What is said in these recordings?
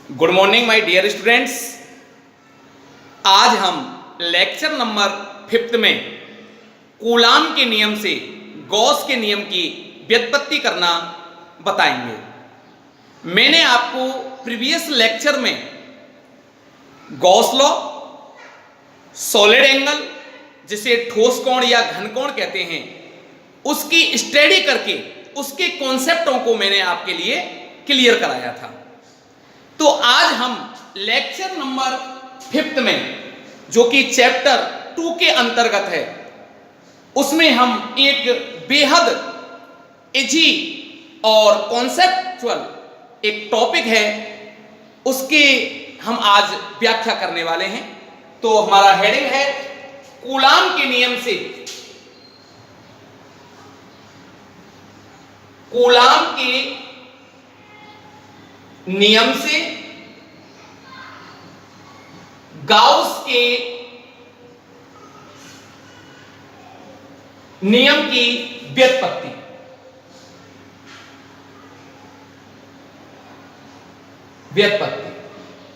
Good morning my dear students. आज हम lecture number 5 में कूलाम के नियम से गॉस के नियम की व्युत्पत्ति करना बताएंगे। मैंने आपको प्रीवियस लेक्चर में गॉस लॉ, सॉलिड एंगल जिसे ठोस कोण या घन कोण कहते हैं, उसकी स्टडी करके उसके कॉन्सेप्टों को मैंने आपके लिए क्लियर कराया था। तो आज हम लेक्चर नंबर 5 में, जो कि चैप्टर 2 के अंतर्गत है, उसमें हम एक बेहद इजी और कॉन्सेप्चुअल एक टॉपिक है, उसके हम आज व्याख्या करने वाले हैं। तो हमारा हेडिंग है कूलाम के नियम से कूलाम के नियम से गाउस के नियम की व्युत्पत्ति।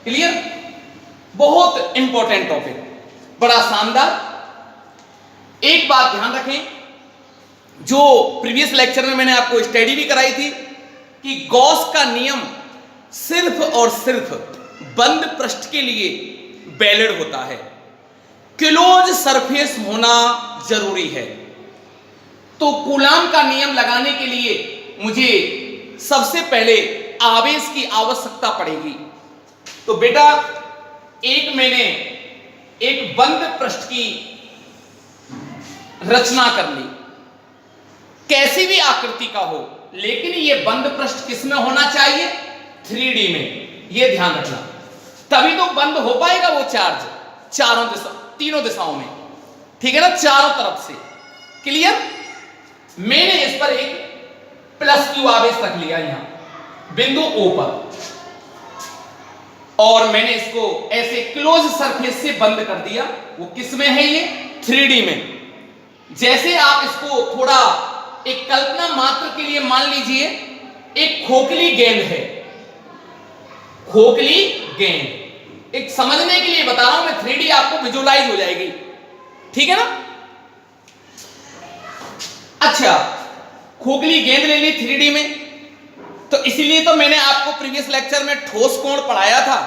क्लियर? बहुत इंपॉर्टेंट टॉपिक, बड़ा शानदार। एक बात ध्यान रखें, जो प्रीवियस लेक्चर में मैंने आपको स्टडी भी कराई थी कि गॉस का नियम सिर्फ और सिर्फ बंद पृष्ठ के लिए वैलिड होता है, क्लोज सरफेस होना जरूरी है। तो कूलाम का नियम लगाने के लिए मुझे सबसे पहले आवेश की आवश्यकता पड़ेगी। तो बेटा, मैंने एक बंद पृष्ठ की रचना कर ली, कैसी भी आकृति का हो, लेकिन यह बंद पृष्ठ किसमें होना चाहिए? 3D में। यह ध्यान रखना, तभी तो बंद हो पाएगा वो चार्ज तीनों दिशाओं में, ठीक है ना, चारों तरफ से। क्लियर? मैंने इस पर एक प्लस क्यू आवेश रख लिया यहां बिंदु O पर, और मैंने इसको ऐसे क्लोज सरफेस से बंद कर दिया। वो किस में है? ये 3D में। जैसे आप इसको थोड़ा एक कल्पना मात्र के लिए मान लीजिए, एक खोखली गेंद है, खोखली गेंद। एक समझने के लिए बता रहा हूं मैं, 3D आपको विजुअलाइज हो जाएगी, ठीक है ना। अच्छा, खोखली गेंद ले ली 3D में, तो इसीलिए तो मैंने आपको प्रीवियस लेक्चर में ठोस कोण पढ़ाया था।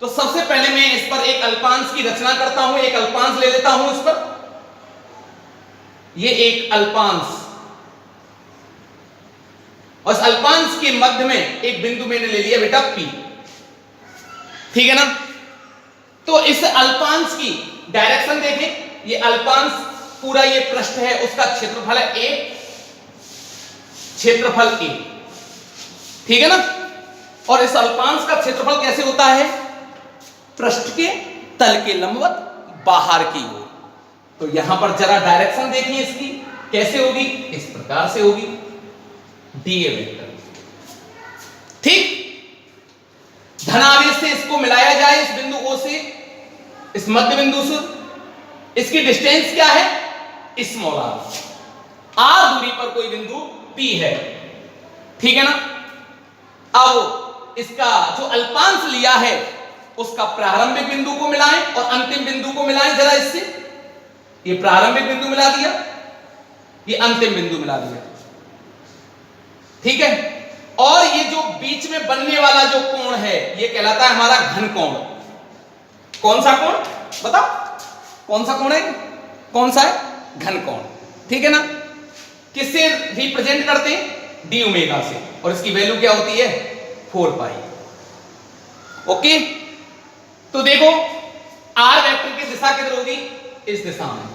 तो सबसे पहले मैं इस पर एक अल्पांश की रचना करता हूं, एक अल्पांश ले लेता हूं इस पर। ये एक अल्पांश, और इस अल्पांश के मध्य में एक बिंदु मैंने ले लिया बेटा P, ठीक है ना। तो इस अल्पांश की डायरेक्शन देखें, ये अल्पांश पूरा ये पृष्ठ है, उसका क्षेत्रफल है A, क्षेत्रफल A, ठीक है ना। और इस अल्पांश का क्षेत्रफल कैसे होता है? पृष्ठ के तल के लंबवत बाहर की ओर। तो यहां पर जरा डायरेक्शन देखिए इसकी, कैसे होगी? इस प्रकार से होगी, dA वेक्टर, ठीक। धनावेश से इसको मिलाया जाए, इस बिंदु O से, इस मध्य बिंदु से। इसकी डिस्टेंस क्या है? स्मॉल r दूरी पर कोई बिंदु P है, ठीक है ना। अब इसका जो अल्पांश लिया है, उसका प्रारंभिक बिंदु को मिलाएं और अंतिम बिंदु को मिलाएं जरा इससे। ये प्रारंभिक बिंदु मिला दिया, ये अंतिम बिंदु मिला दिया, ठीक है। और ये जो बीच में बनने वाला जो कोण है, ये कहलाता है हमारा घन कोण। कौन सा कोण बताओ? कौन सा कोण है? कौन सा है? घन कोण, ठीक है ना। किससे रिप्रेजेंट करते हैं? d ओमेगा से, और इसकी वैल्यू क्या होती है? 4 पाई। ओके, तो देखो r वेक्टर की दिशा किधर होगी? इस दिशा में।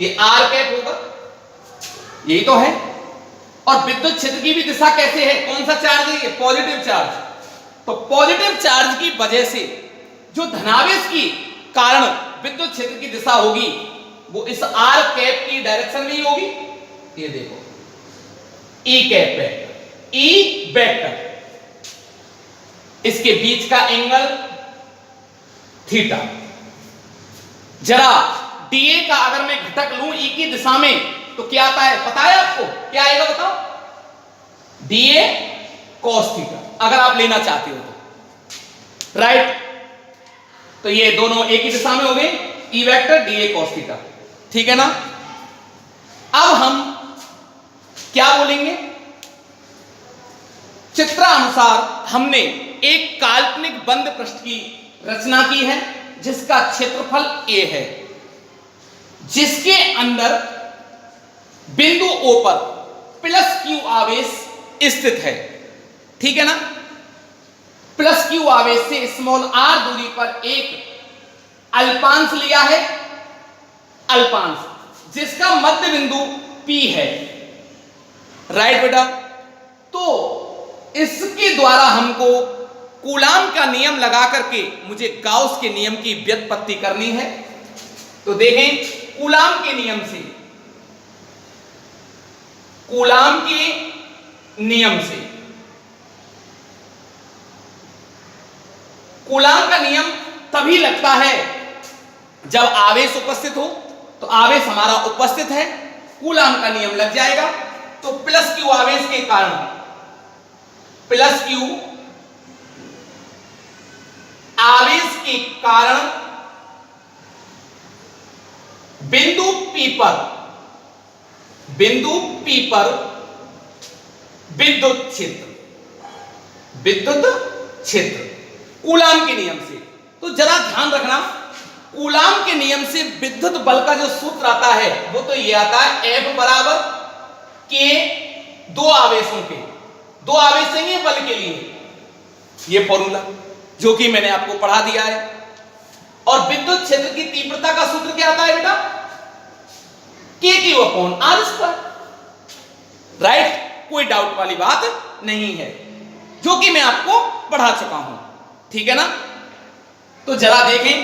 ये r कैप होगा, यही तो है। और विद्युत क्षेत्र की भी दिशा कैसे है? कौन सा चार्ज है? ये पॉजिटिव चार्ज। तो पॉजिटिव चार्ज की वजह से जो धनावेश की कारण विद्युत क्षेत्र की दिशा होगी, वो इस r कैप की डायरेक्शन में ही होगी। ये देखो, E cap vector, E vector, इसके बीच का एंगल थीटा। जरा dA का अगर मैं घटक लूं E की दिशा में, तो क्या आता है? पता है आपको क्या आएगा? बताओ। dA cos थीटा, अगर आप लेना चाहते हो तो। राइट। तो ये दोनों एक ही दिशा में हो गए, E vector D A cos theta, ठीक है ना। अब हम क्या बोलेंगे, चित्रानुसार हमने एक काल्पनिक बंद पृष्ठ की रचना की है जिसका क्षेत्रफल a है, जिसके अंदर बिंदु O पर प्लस q आवेश स्थित है, ठीक है ना। प्लस q आवेश से स्मॉल r दूरी पर एक अल्पांश लिया है, अल्पांश जिसका मध्य बिंदु P है, राइट बेटा। तो इसके द्वारा हमको कूलाम का नियम लगा करके मुझे गाउस के नियम की व्युत्पत्ति करनी है। तो देखें, कूलाम के नियम से, कूलाम के नियम से, कूलाम का नियम तभी लगता है जब आवेश उपस्थित हो। तो आवेश हमारा उपस्थित है, कूलाम का नियम लग जाएगा। तो प्लस क्यू आवेश के कारण, प्लस क्यू आवेश के कारण बिंदु P पर, बिंदु P पर विद्युत क्षेत्र, विद्युत क्षेत्र कूलाम के नियम से। तो जरा ध्यान रखना, कूलाम के नियम से विद्युत बल का जो सूत्र आता है वो तो ये आता है F बराबर के दो आवेशों के, दो आवेश चाहिए बल के लिए, ये फॉर्मूला जो कि मैंने आपको पढ़ा दिया है। और विद्युत क्षेत्र की तीव्रता का सूत्र क्या आता है बेटा, के Q upon R square, right. कोई डाउट वाली बात नहीं है, जो कि मैं आपको पढ़ा चुका हूं, ठीक है ना। तो जरा देखें,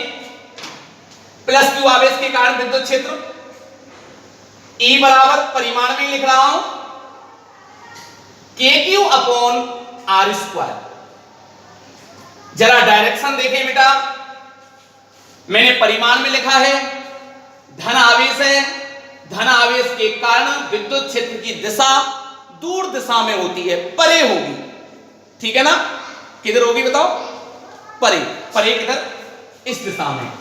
प्लस क्यू आवेश के कारण विद्युत क्षेत्र, E बराबर परिमाण में लिख रहा हूं के क्यू अपॉन आर स्क्वायर। जरा डायरेक्शन देखें बेटा, मैंने परिमाण में लिखा है, धन आवेश है, धन आवेश के कारण विद्युत क्षेत्र की दिशा दूर दिशा में होती है, परे होगी, ठीक है ना। किधर होगी बताओ, परे, परे किधर, इस दिशा में।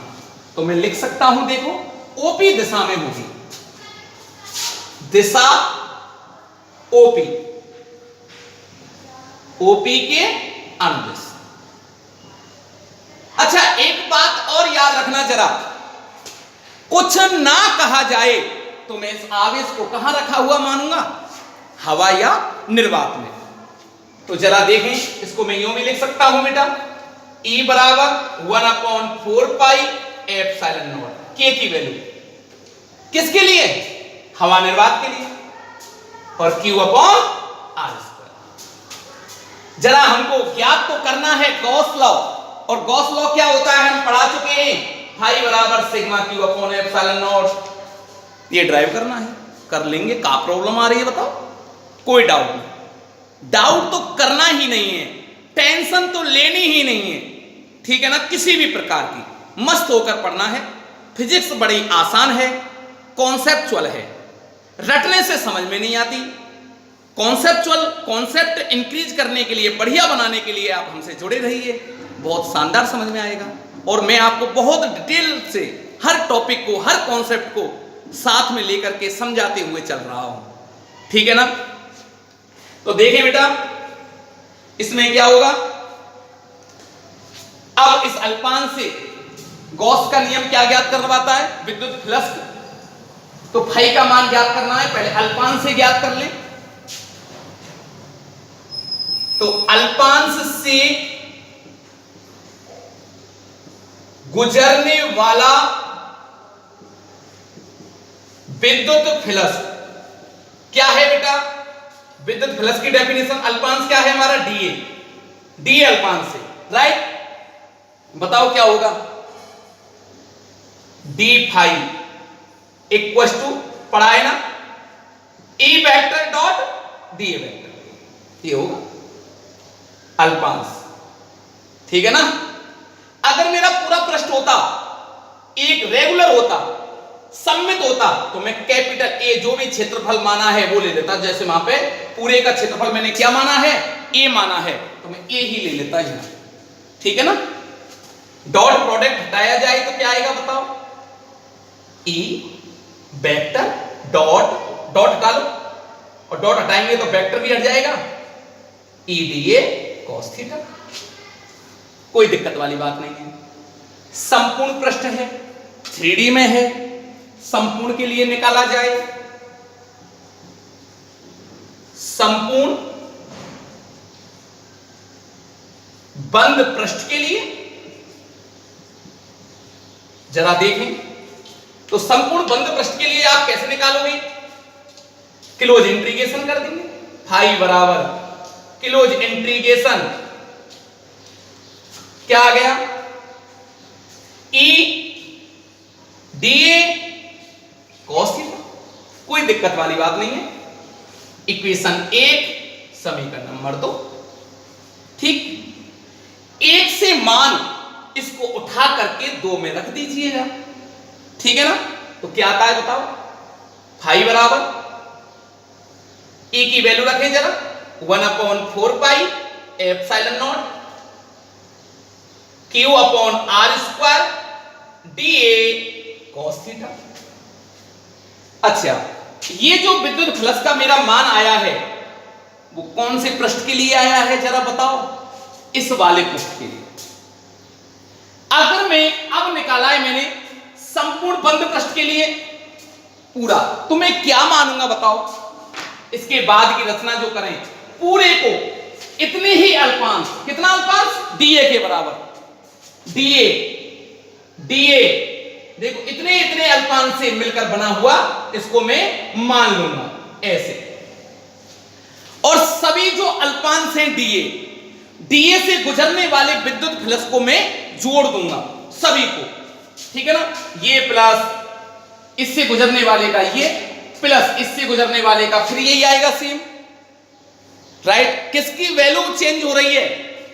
तो मैं लिख सकता हूं, देखो ओपी दिशा में होगी, दिशा ओपी, ओपी के अनुदिश। अच्छा, एक बात और याद रखना जरा, कुछ ना कहा जाए तो मैं इस आवेश को कहां रखा हुआ मानूंगा, हवा या निर्वात में। तो जरा देखें, इसको मैं यूं भी लिख सकता हूं बेटा, E बराबर 1/4 पाई एप्सिलॉन नॉट, के की वैल्यू किसके लिए, हवा निर्वात के लिए, और Q अपॉन आर स्क्वायर। जरा हमको ज्ञात तो करना है गॉस लॉ, और गॉस लॉ क्या होता है हम पढ़ा चुके हैं, फाई बराबर sigma Q upon epsilon not. ये ड्राइव करना है, कर लेंगे। का प्रॉब्लम आ रही है बताओ, कोई डाउट नहीं, डाउट तो करना ही नहीं है, टेंशन तो लेनी ही नहीं है, ठीक है ना। किसी भी प्रकार की मस्त होकर पढ़ना है। फिजिक्स बड़ी आसान है, कॉन्सेप्चुअल है, रटने से समझ में नहीं आती। कॉन्सेप्चुअल, कॉन्सेप्ट इंक्रीज करने के लिए, बढ़िया बनाने के लिए आप हमसे जुड़े रहिए, बहुत शानदार समझ में आएगा। और मैं आपको बहुत डिटेल से हर टॉपिक को, हर कॉन्सेप्ट को साथ में लेकर के समझाते हुए चल रहा हूं, ठीक है ना। तो देखें बेटा, इसमें क्या होगा, अब इस अल्पांश से गॉस का नियम क्या ज्ञात करवाता है, विद्युत फ्लक्स। तो फाई का मान ज्ञात करना है, पहले अल्पांश से ज्ञात कर ले। तो अल्पांश से गुजरने वाला विद्युत फ्लक्स क्या है बेटा, विद्युत फ्लक्स की डेफिनेशन, अल्पांश क्या है हमारा, डीए, डी अल्पांश से, राइट। बताओ क्या होगा, डी फाई इक्वल टू, पढ़ा है ना, E vector dot D vector, ये होगा अल्पांश, ठीक है ना। अगर मेरा पूरा पृष्ठ होता, एक रेगुलर होता, सममित होता, तो मैं कैपिटल ए जो भी क्षेत्रफल माना है वो ले लेता। जैसे वहां पे पूरे का क्षेत्रफल मैंने क्या माना है, ए माना है, तो मैं ए ही ले लेता यहां, ठीक है ना। डॉट प्रोडक्ट हटाया जाए तो क्या आएगा बताओ? ई वेक्टर डॉट डॉट हटा लो और डॉट हटाएंगे तो वेक्टर भी हट जाएगा, E D A cos theta. कोई दिक्कत वाली बात नहीं है। संपूर्ण पृष्ठ है, 3D में है, संपूर्ण के लिए निकाला जाए। संपूर्ण बंद पृष्ठ के लिए जरा देखें तो संपूर्ण बंद पृष्ठ के लिए आप कैसे निकालोगे? क्लोज इंटीग्रेशन कर देंगे। फाई बराबर क्लोज इंटीग्रेशन क्या आ गया? E D A cos theta. कोई दिक्कत वाली बात नहीं है। इक्वेशन 1 समीकरण नंबर 2। ठीक, 1 से मान इसको उठा करके 2 में रख दीजिएगा, ठीक है ना? तो क्या आता है बताओ? फाई बराबर ए की वैल्यू रखें जरा 1/4 pi epsilon nought Q upon R square D A cos theta. अच्छा, ये जो विद्युत फ्लक्स का मेरा मान आया है वो कौन से पृष्ठ के लिए आया है जरा बताओ? इस वाले पृष्ठ के लिए। अगर मैं अब निकाला है मैंने संपूर्ण बंद पृष्ठ के लिए पूरा, तो मैं क्या मानूंगा बताओ? इसके बाद की रचना जो करें पूरे को इतने ही अल्पांश, कितना अल्पांश? डीए के बराबर, डीए डीए देखो इतने इतने अल्पांश से मिलकर बना हुआ, इसको मैं मान लूंगा ऐसे। और सभी जो अल्पांश हैं डीए, डीए से गुजरने वाले विद्युत फ्लक्स को मैं जोड़ दूंगा सभी को, ठीक है ना? ये प्लस इससे गुजरने वाले का ये, प्लस इससे गुजरने वाले का फिर यही आएगा सेम, राइट? किसकी वैल्यू चेंज हो रही है?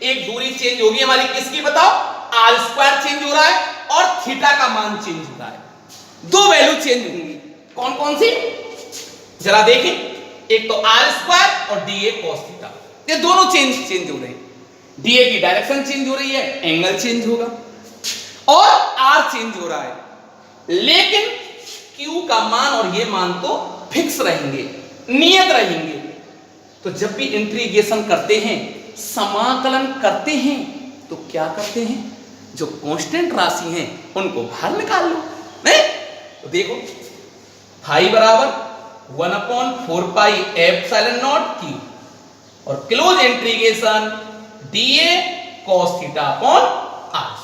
एक दूरी चेंज होगी हमारी, किसकी बताओ? आर स्क्वायर चेंज हो रहा है और थीटा का मान चेंज हो रहा है। 2 वैल्यू चेंज होंगी। कौन कौन सी जरा देखें? एक तो आर स्क्वायर और डी ए कॉस थीटा, ये दोनों चेंज हो रहे हैं। डीए की डायरेक्शन चेंज हो रही है, एंगल चेंज होगा, और आर चेंज हो रहा है, लेकिन क्यू का मान और ये मान तो फिक्स रहेंगे, नियत रहेंगे। तो जब भी इंटीग्रेशन करते हैं, समाकलन करते हैं, तो क्या करते हैं? जो कांस्टेंट राशि हैं उनको बाहर निकाल लो, नहीं? तो देखो फाई बराबर 1/4 पाई एप्सिलॉन नॉट क्यू और close integration D A cos theta upon R.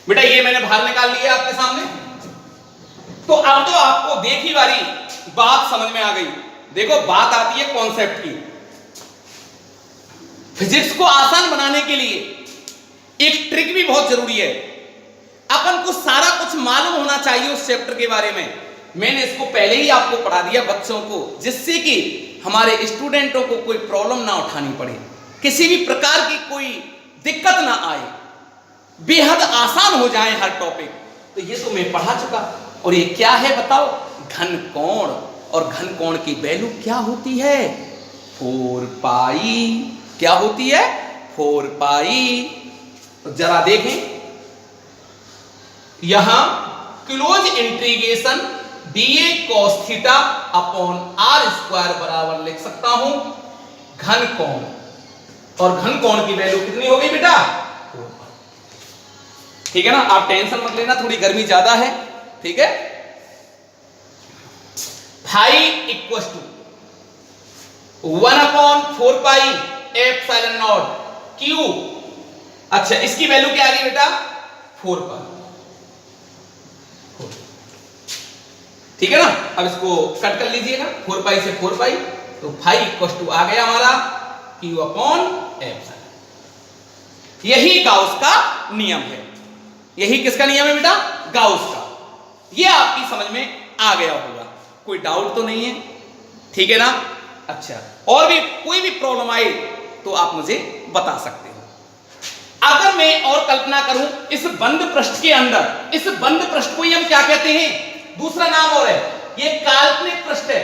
बेटा ये मैंने बाहर निकाल लिया आपके सामने। तो अब तो आपको देखी वाली बात समझ में आ गई। देखो बात आती है कॉन्सेप्ट की। फिजिक्स को आसान बनाने के लिए एक ट्रिक भी बहुत जरूरी है। अपन को सारा कुछ मालूम होना चाहिए उस चैप्टर के बारे में। मैंने इसको पहले ही आपको पढ़ा दिया बच्चों को, जिससे कि हमारे स्टूडेंटों को कोई प्रॉब्लम ना उठानी पड़े, किसी भी प्रकार की कोई दिक्कत ना आए, बेहद आसान हो जाए हर टॉपिक। तो ये तो मैं पढ़ा चुका। और ये क्या है बताओ? घन कोण। और घन कोण की वैल्यू क्या होती है? 4 पाई। क्या होती है? 4 पाई। तो जरा देखें, यहां close integration D A cos theta upon R square बराबर लिख सकता हूं घन कोण। और घन कोण की वैल्यू कितनी हो गई बेटा? 4 पाई। ठीक है ना? आप टेंशन मत लेना, थोड़ी गर्मी ज्यादा है, ठीक है? Phi equal to 1/4 pi epsilon nought Q. अच्छा, इसकी वैल्यू क्या आ गई बेटा? 4 पाई। ठीक है ना? अब इसको कट कर लीजिएगा, 4 पाई से 4 पाई, तो फाई इक्वल टू आ गया हमारा क्यू अपॉन एप्सिलॉन। यही गाउस का नियम है। यही किसका नियम है बेटा? गाउस का। ये आपकी समझ में आ गया होगा, कोई डाउट तो नहीं है? ठीक है ना? अच्छा, और भी कोई भी प्रॉब्लम आए तो आप मुझे बता सकते हो। अगर मैं और कल्पना करूं इस बंद पृष्ठ के अंदर, इस बंद पृष्ठ को ही हम क्या कहते हैं? दूसरा नाम और है, ये काल्पनिक पृष्ठ है।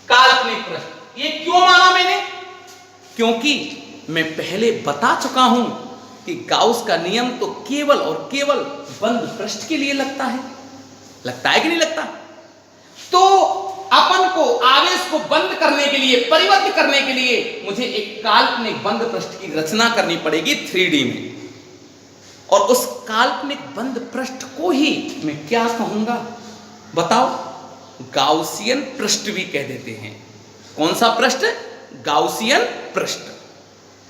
काल्पनिक पृष्ठ। ये क्यों माना मैंने? क्योंकि मैं पहले बता चुका हूं कि गाउस का नियम तो केवल और केवल बंद पृष्ठ के लिए लगता है कि नहीं लगता? तो अपन को आवेश को बंद करने के लिए, परिवर्तित करने के लिए मुझे एक काल्पनिक बंद पृष्ठ की रचना करनी पड़ेगी 3D में, और उस काल्पनिक बंद पृष्ठ को ही मैं क्या कहूंगा बताओ? गाउसियन पृष्ठ भी कह देते हैं। कौन सा पृष्ठ? गाउसियन पृष्ठ।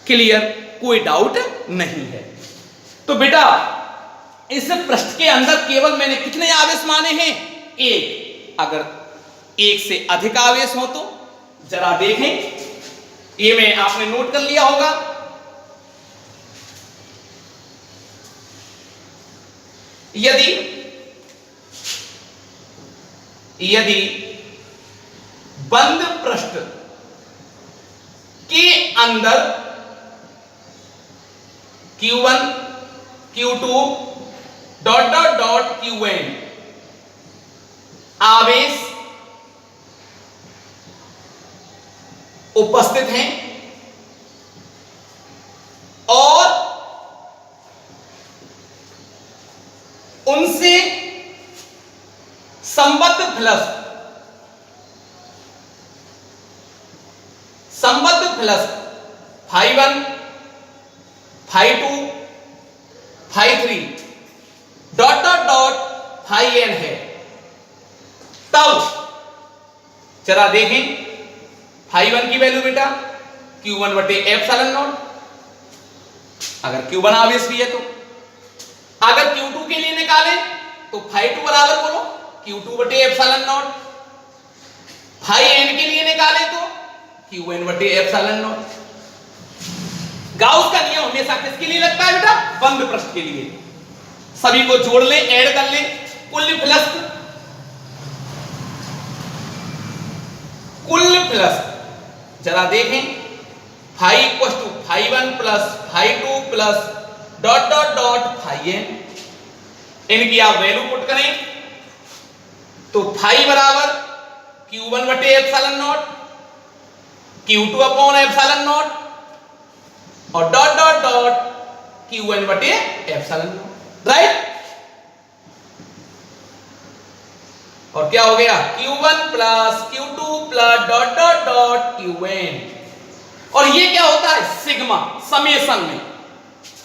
क्लियर? कोई डाउट नहीं है। तो बेटा इस पृष्ठ के अंदर केवल मैंने कितने आवेश माने हैं? एक। अगर एक से अधिक आवेश हो तो जरा देखें, ये मैं आपने नोट कर लिया होगा। यदि बंद पृष्ठ के अंदर Q1 Q2 ... Qn आवेश उपस्थित हैं और उनसे संबद्ध फ्लक्स φ1 φ2 φ3 ... φn है, तब जरा देखें φ1 की वैल्यू बेटा Q1/ε0। अगर Q1 आवेश भी है तो अगर Q2 के लिए निकालें तो φ2 बराबर बोलो Q2/ε0। φn के लिए निकालें तो Qn/ε0। गाउस का नियम हमेशा किसके लिए लगता है बेटा? बंद पृष्ठ के लिए। सभी को जोड़ लें, ऐड कर लें। कुल फ्लक्स जरा देखें φ = φ1 + φ2 + ... φn। इनकी आप वैल्यू पुट करें तो φ बराबर Q1/ε0 Q2/ε0 और ... Qn/ε0। राइट? और क्या हो गया? Q1 + Q2 + ... Qn। और ये क्या होता है? सिग्मा, समेशन में।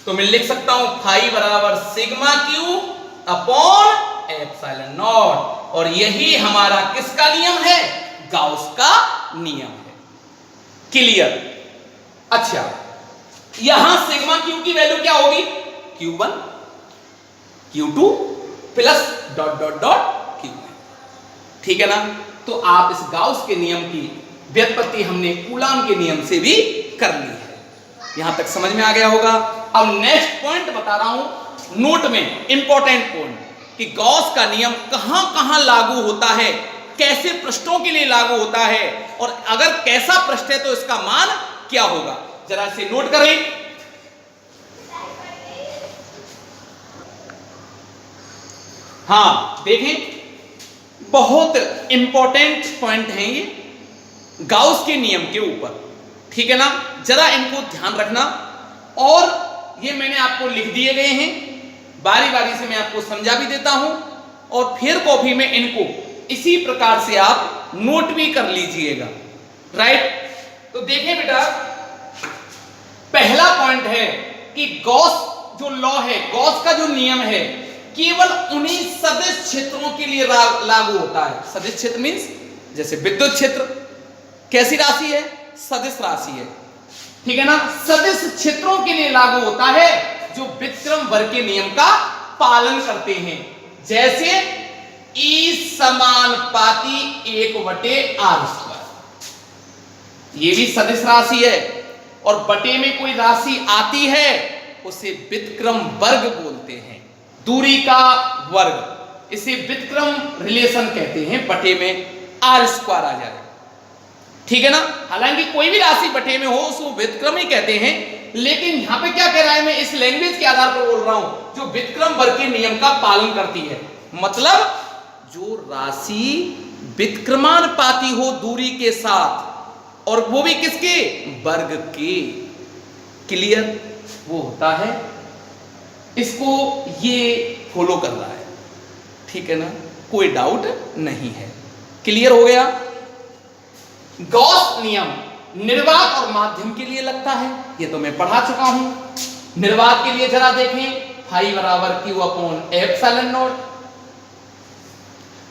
तो मैं लिख सकता हूं φ बराबर σQ/ε0। और यही हमारा किसका नियम है? गाउस का नियम है। क्लियर? अच्छा, यहां सिग्मा Q की वैल्यू क्या होगी? Q1 Q2 + ... Qn। ठीक है ना? तो आप इस गाउस के नियम की व्युत्पत्ति हमने कूलाम के नियम से भी कर ली है। यहां तक समझ में आ गया होगा। अब नेक्स्ट पॉइंट बता रहा हूं, नोट में इंपॉर्टेंट पॉइंट, कि गॉस का नियम कहां कहां लागू होता है, कैसे पृष्ठों के लिए लागू होता है, और अगर कैसा पृष्ठ है तो इसका मान क्या होगा। जरा इसे नोट करें। हाँ देखें, बहुत इंपॉर्टेंट पॉइंट है ये गाउस के नियम के ऊपर। ठीक है ना? जरा इनको ध्यान रखना। और ये मैंने आपको लिख दिए गए हैं, बारी बारी से मैं आपको समझा भी देता हूं, और फिर कॉपी में इनको इसी प्रकार से आप नोट भी कर लीजिएगा। राइट? तो देखिए बेटा, पहला पॉइंट है कि गॉस जो लॉ है, गॉस का जो नियम है, केवल उन्हीं सदिश क्षेत्रों के लिए लागू होता है। सदिश क्षेत्र मींस जैसे विद्युत क्षेत्र कैसी राशि है? सदिश राशि है। ठीक है ना? सदिश क्षेत्रों के लिए लागू होता है जो विक्रम वर्ग के नियम का पालन करते हैं। जैसे E समानुपाती 1/r², ये भी सदिश राशि है, और बटे में कोई राशि आती है उसे विक्रम वर्ग बोलते हैं, दूरी का वर्ग। इसे विक्रम रिलेशन कहते हैं, बटे में r² आ जाए। ठीक है ना? हालांकि कोई भी राशि बटे में हो उसको विक्रम ही कहते हैं, लेकिन यहां पे क्या कह रहा है, मैं इस लैंग्वेज के आधार पर बोल रहा हूं, जो विक्रम वर्ग के नियम का पालन करती है। मतलब जो राशि विक्रमानुपाती हो दूरी के साथ, और वो भी किसके? वर्ग के। क्लियर? वो होता है इसको ये फॉलो कर रहा है, ठीक है ना, कोई डाउट नहीं है। क्लियर हो गया? गॉस नियम निर्वात और माध्यम के लिए लगता है, ये तो मैं पढ़ा चुका हूं। निर्वात के लिए जरा देखें, फाई बराबर क्यू अपॉन एप्सिलॉन नॉट,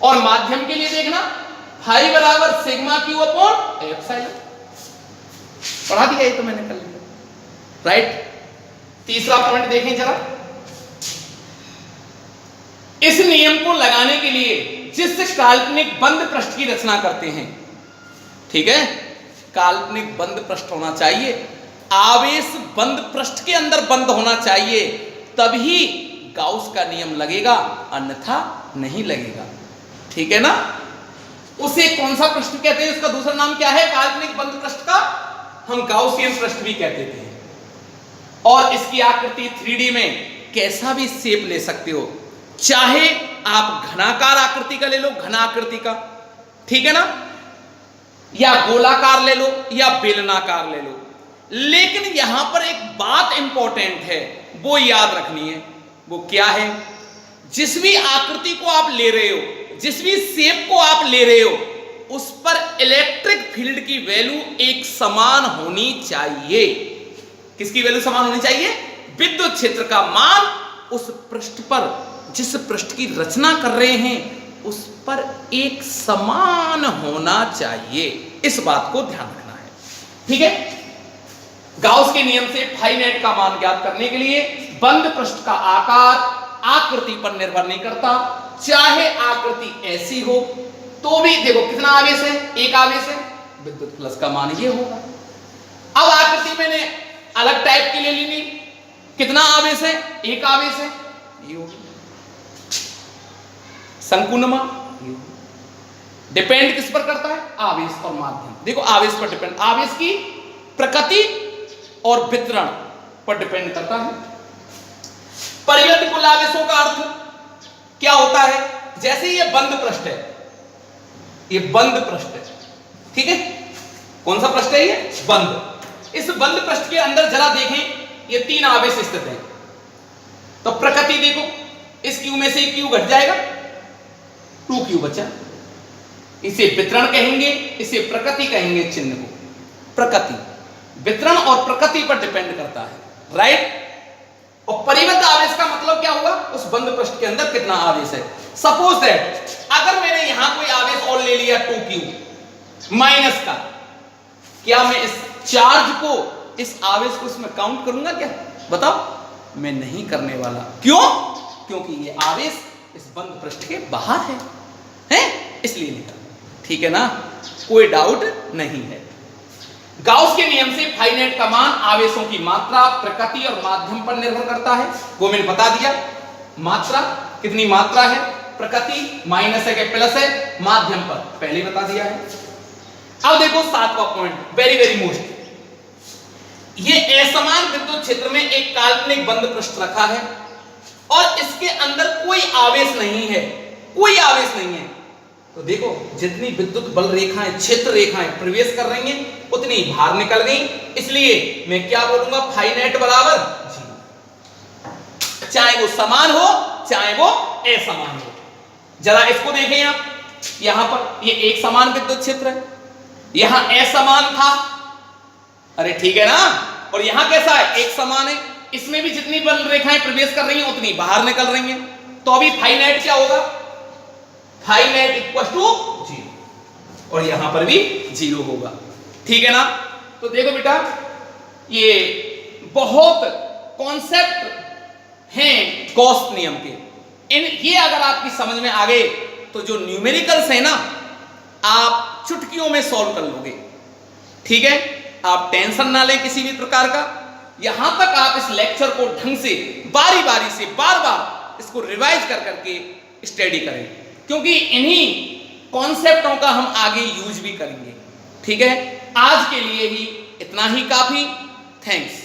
और माध्यम के लिए देखना फाई बराबर सिग्मा क्यू अपॉन एप्सिलॉन। पढ़ा दिया, ये तो मैंने कर लिया, राइट। तीसरा पॉइंट देखें जरा, इस नियम को लगाने के लिए जिस काल्पनिक बंद पृष्ठ की रचना करते हैं, ठीक है, काल्पनिक बंद पृष्ठ होना चाहिए, आवेश बंद पृष्ठ के अंदर बंद होना चाहिए, तभी गाउस का नियम लगेगा, अन्यथा नहीं लगेगा, ठीक है ना। उसे कौन सा पृष्ठ कहते हैं? उसका दूसरा नाम क्या है काल्पनिक बंद पृष्ठ का? हम गाउसियन पृष्ठ भी कहते थे। और इसकी आकृति 3D में कैसा भी शेप ले सकते हो, चाहे आप घनाकार आकृति का ले लो, घनाकृति का, ठीक है ना, या गोलाकार ले लो या बेलनाकार ले लो। लेकिन यहां पर एक बात इंपॉर्टेंट है, वो याद रखनी है। वो क्या है? जिस भी आकृति को आप ले रहे हो, जिस भी शेप को आप ले रहे हो, उस पर इलेक्ट्रिक फील्ड की वैल्यू एक समान होनी चाहिए। किसकी वैल्यू समान होनी चाहिए? विद्युत क्षेत्र का मान उस पृष्ठ पर, जिस पृष्ठ की रचना कर रहे हैं, उस पर एक समान होना चाहिए। इस बात को ध्यान रखना है, ठीक है। गाउस के नियम से फाई नेट का मान ज्ञात करने के लिए बंद पृष्ठ का आकार आकृति पर निर्भर नहीं करता, चाहे आकृति ऐसी हो तो भी देखो कितना आवेश है, एक आवेश है, विद्युत प्लस का मान ये होगा। अब आकृति मैंने अलग टाइप की ले ली, कितना आवेश है? एक आवेश है, ये होगा संकुनमा। डिपेंड किस पर करता है? आवेश और माध्यम। देखो आवेश पर डिपेंड, आवेश की प्रकृति और वितरण पर डिपेंड करता है। परिवर्त कुल आवेशों का अर्थ क्या होता है? जैसे ये बंद पृष्ठ है, ये बंद पृष्ठ है, ठीक है। कौन सा पृष्ठ है? ये बंद। इस बंद पृष्ठ के अंदर जरा देखें, ये 3 आवेश स्थित हैं, तो प्रकृति देखो, इस क्यू में से क्यू घट जाएगा, 2 क्यू बचा। इसे वितरण कहेंगे, इसे प्रकृति कहेंगे। चिन्ह को प्रकृति, वितरण और प्रकृति पर डिपेंड करता है, राइट। और परिवर्त आवेश का मतलब क्या हुआ? उस बंद पृष्ठ के अंदर कितना आवेश है। सपोज दैट अगर मैंने यहां कोई आवेश और ले लिया 2q माइनस का, क्या मैं इस चार्ज को, इस आवेश को इसमें काउंट करूंगा क्या? बताओ, मैं नहीं करने वाला। क्यों? क्योंकि ये आवेश इस बंद पृष्ठ के बाहर है इसलिए नहीं करना, ठीक है ना, कोई डाउट नहीं है। गाउस के नियम से फाई नेट का मान आवेशों की मात्रा, प्रकृति और माध्यम पर निर्भर करता है। वो मैंने बता दिया, मात्रा कितनी मात्रा है, प्रकृति माइनस है कि प्लस है, माध्यम पर पहले बता दिया है। अब देखो 7वां पॉइंट, वेरी वेरी मोस्ट। ये असमान विद्युत क्षेत्र में एक काल्पनिक बंद पृष्ठ रखा है और इसके अंदर कोई आवेश नहीं है, कोई आवेश नहीं है। तो देखो जितनी विद्युत बल रेखाएं, क्षेत्र रेखाएं प्रवेश कर रही हैं, उतनी बाहर निकल गई। इसलिए मैं क्या बोलूंगा? फाई नेट बराबर 0, चाहे वो समान हो चाहे वो असमान हो। जरा इसको देखें आप, यहां पर ये एक समान विद्युत क्षेत्र है, यहां असमान था, अरे ठीक है ना, और यहां कैसा है? एक समान है। इसमें भी जितनी बल रेखाएं प्रवेश कर रही हैं उतनी बाहर निकल रही हैं, तो अभी फाई नेट क्या होगा? फाई नेट इक्वल टू 0, और यहां पर भी 0 होगा, ठीक है ना। तो देखो बेटा, ये बहुत कॉन्सेप्ट हैं गॉस नियम के, ये अगर आपकी समझ में आ गए तो जो न्यूमेरिकल्स है ना, आप चुटकियों में सॉल्व कर लोगे, ठीक है। आप टेंशन ना लें किसी भी प्रकार का। यहां तक आप इस लेक्चर को ढंग से बारी बारी से बार बार इसको रिवाइज कर करके स्टडी करें, क्योंकि इन्हीं कॉन्सेप्टों का हम आगे यूज भी करेंगे, ठीक है। आज के लिए ही इतना ही काफी। थैंक्स।